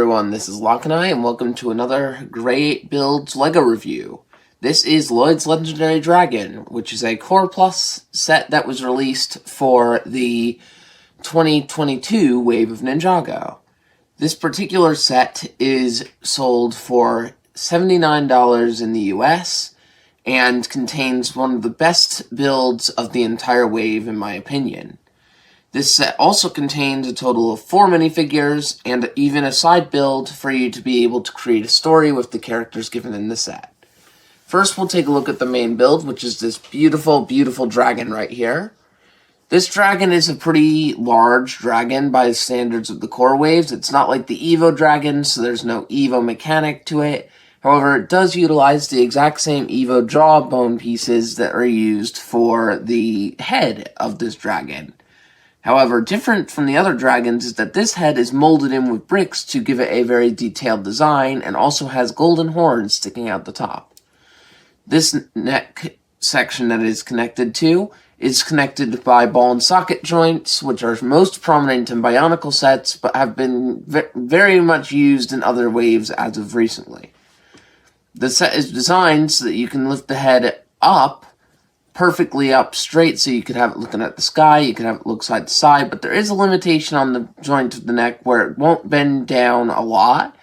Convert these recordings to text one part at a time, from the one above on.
everyone, this is Lockeneye, and welcome to another Great Builds LEGO review. This is Lloyd's Legendary Dragon, which is a Core Plus set that was released for the 2022 wave of Ninjago. This particular set is sold for $79 in the US, and contains one of the best builds of the entire wave in my opinion. This set also contains a total of 4 minifigures, and even a side build for you to be able to create a story with the characters given in the set. First, we'll take a look at the main build, which is this beautiful, beautiful dragon right here. This dragon is a pretty large dragon by the standards of the core waves. It's not like the Evo dragon, so there's no Evo mechanic to it. However, it does utilize the exact same Evo jawbone pieces that are used for the head of this dragon. However, different from the other dragons is that this head is molded in with bricks to give it a very detailed design, and also has golden horns sticking out the top. This neck section that it is connected to is connected by ball and socket joints, which are most prominent in Bionicle sets, but have been very much used in other waves as of recently. The set is designed so that you can lift the head up, perfectly up straight, so you could have it looking at the sky, you could have it look side to side, but there is a limitation on the joint of the neck where it won't bend down a lot,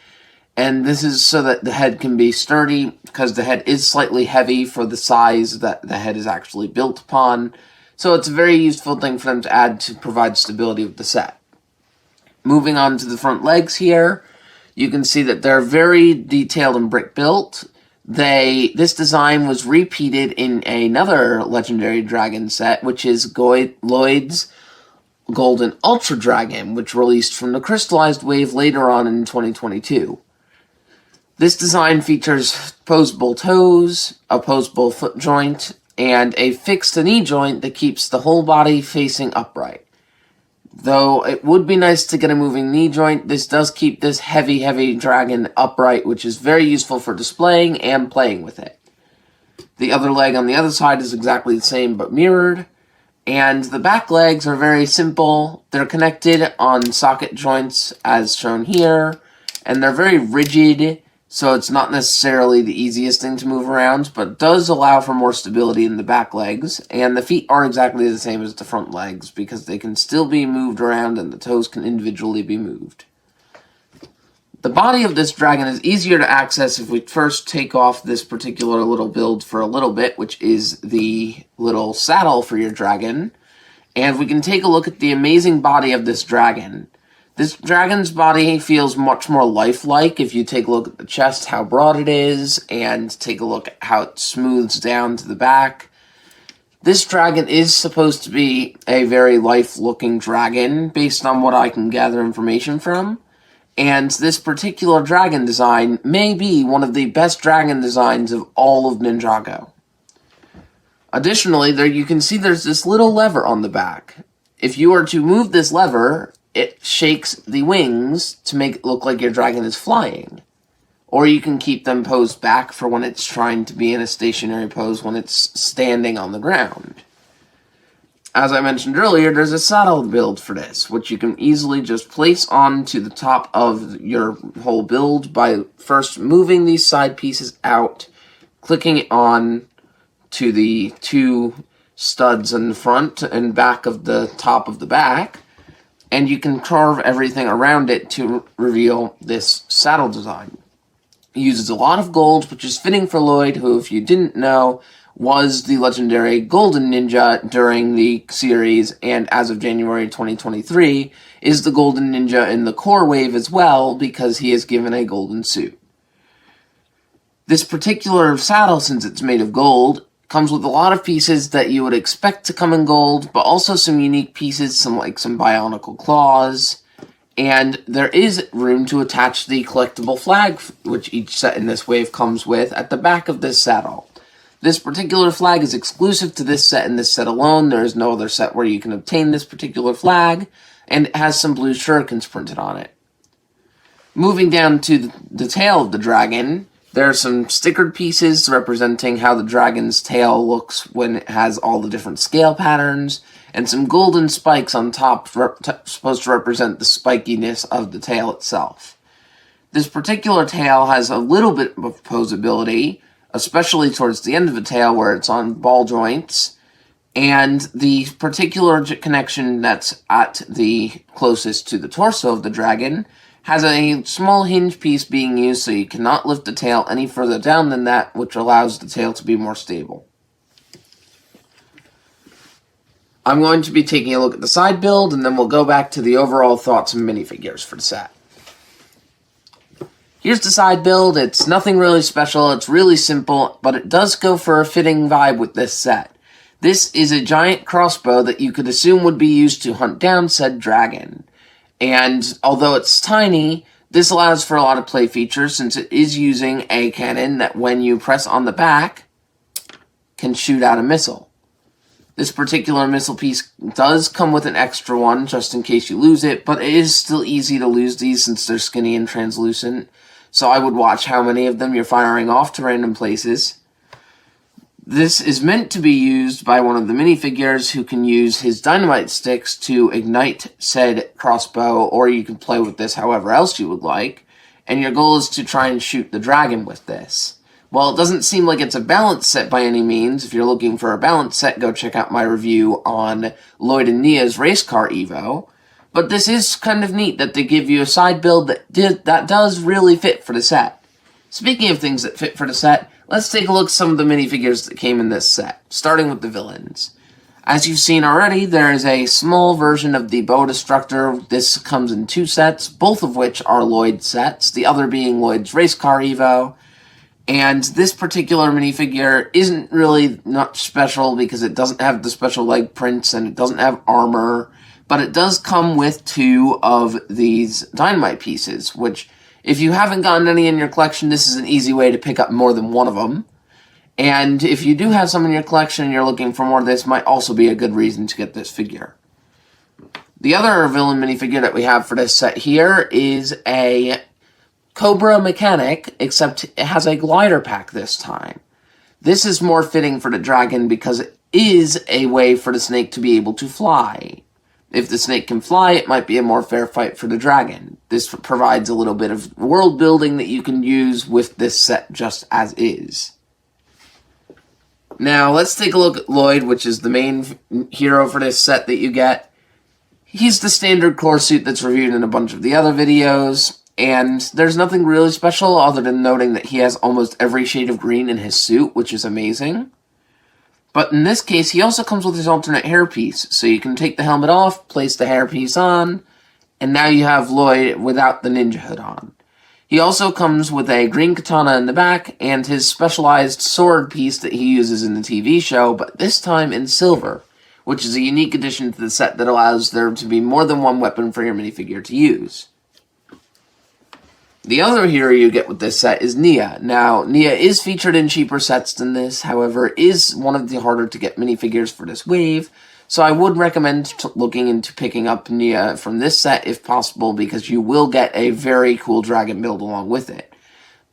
and this is so that the head can be sturdy, because the head is slightly heavy for the size that the head is actually built upon, so it's a very useful thing for them to add to provide stability with the set. Moving on to the front legs here, you can see that they're very detailed and brick built. This design was repeated in another Legendary Dragon set, which is Lloyd's Golden Ultra Dragon, which released from the Crystallized wave later on in 2022. This design features posable toes, a posable foot joint, and a fixed knee joint that keeps the whole body facing upright. Though it would be nice to get a moving knee joint, this does keep this heavy, heavy dragon upright, which is very useful for displaying and playing with it. The other leg on the other side is exactly the same but mirrored, and the back legs are very simple. They're connected on socket joints as shown here, and they're very rigid, so it's not necessarily the easiest thing to move around, but it does allow for more stability in the back legs, and the feet are exactly the same as the front legs, because they can still be moved around and the toes can individually be moved. The body of this dragon is easier to access if we first take off this particular little build for a little bit, which is the little saddle for your dragon, and we can take a look at the amazing body of this dragon. This dragon's body feels much more lifelike if you take a look at the chest, how broad it is, and take a look at how it smooths down to the back. This dragon is supposed to be a very life-looking dragon, based on what I can gather information from, and this particular dragon design may be one of the best dragon designs of all of Ninjago. Additionally, you can see there's this little lever on the back. If you were to move this lever, it shakes the wings to make it look like your dragon is flying. Or you can keep them posed back for when it's trying to be in a stationary pose when it's standing on the ground. As I mentioned earlier, there's a saddle build for this, which you can easily just place onto the top of your whole build by first moving these side pieces out, clicking it on to the 2 studs in the front and back of the top of the back, and you can carve everything around it to reveal this saddle design. It uses a lot of gold, which is fitting for Lloyd, who, if you didn't know, was the legendary Golden Ninja during the series, and as of January 2023, is the Golden Ninja in the core wave as well, because he is given a golden suit. This particular saddle, since it's made of gold, comes with a lot of pieces that you would expect to come in gold, but also some unique pieces, some Bionicle claws, and there is room to attach the collectible flag, which each set in this wave comes with, at the back of this saddle. This particular flag is exclusive to this set and this set alone. There is no other set where you can obtain this particular flag, and it has some blue shurikens printed on it. Moving down to the tail of the dragon, there are some stickered pieces representing how the dragon's tail looks when it has all the different scale patterns, and some golden spikes on top supposed to represent the spikiness of the tail itself. This particular tail has a little bit of posability, especially towards the end of the tail where it's on ball joints, and the particular connection that's at the closest to the torso of the dragon has a small hinge piece being used so you cannot lift the tail any further down than that, which allows the tail to be more stable. I'm going to be taking a look at the side build, and then we'll go back to the overall thoughts and minifigures for the set. Here's the side build. It's nothing really special, it's really simple, but it does go for a fitting vibe with this set. This is a giant crossbow that you could assume would be used to hunt down said dragon. And although it's tiny, this allows for a lot of play features since it is using a cannon that when you press on the back, can shoot out a missile. This particular missile piece does come with an extra one just in case you lose it, but it is still easy to lose these since they're skinny and translucent. So I would watch how many of them you're firing off to random places. This is meant to be used by one of the minifigures who can use his dynamite sticks to ignite said crossbow, or you can play with this however else you would like, and your goal is to try and shoot the dragon with this. While it doesn't seem like it's a balanced set by any means, if you're looking for a balanced set, go check out my review on Lloyd and Nia's Race Car Evo. But this is kind of neat that they give you a side build that does really fit for the set. Speaking of things that fit for the set, let's take a look at some of the minifigures that came in this set, starting with the villains. As you've seen already, there is a small version of the Bow Destructor. This comes in 2 sets, both of which are Lloyd sets, the other being Lloyd's Race Car Evo. And this particular minifigure isn't really not special because it doesn't have the special leg prints and it doesn't have armor, but it does come with 2 of these dynamite pieces, which, if you haven't gotten any in your collection, this is an easy way to pick up more than one of them. And if you do have some in your collection and you're looking for more, this might also be a good reason to get this figure. The other villain minifigure that we have for this set here is a Cobra mechanic, except it has a glider pack this time. This is more fitting for the dragon because it is a way for the snake to be able to fly. If the snake can fly, it might be a more fair fight for the dragon. This provides a little bit of world building that you can use with this set just as is. Now, let's take a look at Lloyd, which is the main hero for this set that you get. He's the standard core suit that's reviewed in a bunch of the other videos, and there's nothing really special other than noting that he has almost every shade of green in his suit, which is amazing. But in this case, he also comes with his alternate hairpiece, so you can take the helmet off, place the hairpiece on, and now you have Lloyd without the ninja hood on. He also comes with a green katana in the back, and his specialized sword piece that he uses in the TV show, but this time in silver, which is a unique addition to the set that allows there to be more than one weapon for your minifigure to use. The other hero you get with this set is Nia. Now, Nia is featured in cheaper sets than this, however, is one of the harder to get minifigures for this wave, so I would recommend looking into picking up Nia from this set if possible, because you will get a very cool dragon build along with it.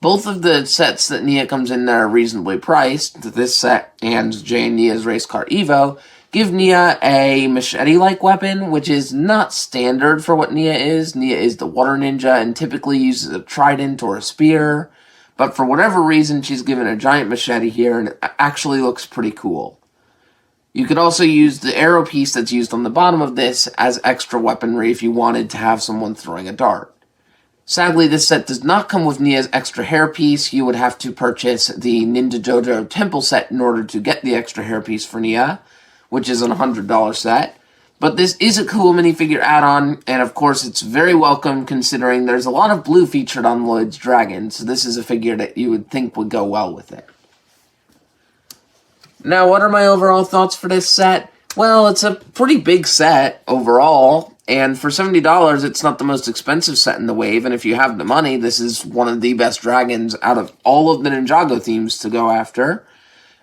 Both of the sets that Nia comes in that are reasonably priced, this set and Jay and Nia's Race Car Evo, give Nia a machete-like weapon, which is not standard for what Nia is. Nia is the water ninja and typically uses a trident or a spear, but for whatever reason, she's given a giant machete here, and it actually looks pretty cool. You could also use the arrow piece that's used on the bottom of this as extra weaponry if you wanted to have someone throwing a dart. Sadly, this set does not come with Nia's extra hairpiece. You would have to purchase the Ninjago Temple set in order to get the extra hairpiece for Nia, which is a $100 set. But this is a cool minifigure add-on, and of course it's very welcome considering there's a lot of blue featured on Lloyd's Dragon, so this is a figure that you would think would go well with it. Now, what are my overall thoughts for this set? Well, it's a pretty big set overall, and for $70 it's not the most expensive set in the wave, and if you have the money, this is one of the best dragons out of all of the Ninjago themes to go after.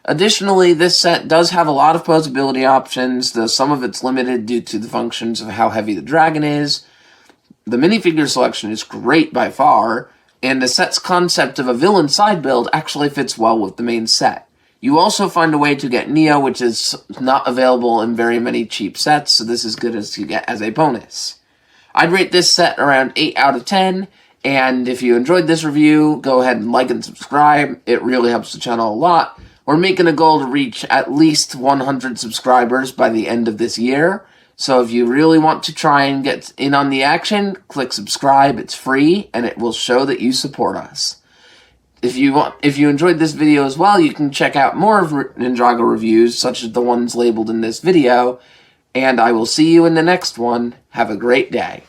Additionally, this set does have a lot of posability options, though some of it's limited due to the functions of how heavy the dragon is. The minifigure selection is great by far, and the set's concept of a villain side build actually fits well with the main set. You also find a way to get Nia, which is not available in very many cheap sets, so this is good as you get as a bonus. I'd rate this set around 8 out of 10, And if you enjoyed this review, go ahead and like and subscribe. It really helps the channel a lot. We're making a goal to reach at least 100 subscribers by the end of this year. So if you really want to try and get in on the action, click subscribe. It's free, and it will show that you support us. If you enjoyed this video as well, you can check out more of Ninjago reviews, such as the ones labeled in this video. And I will see you in the next one. Have a great day.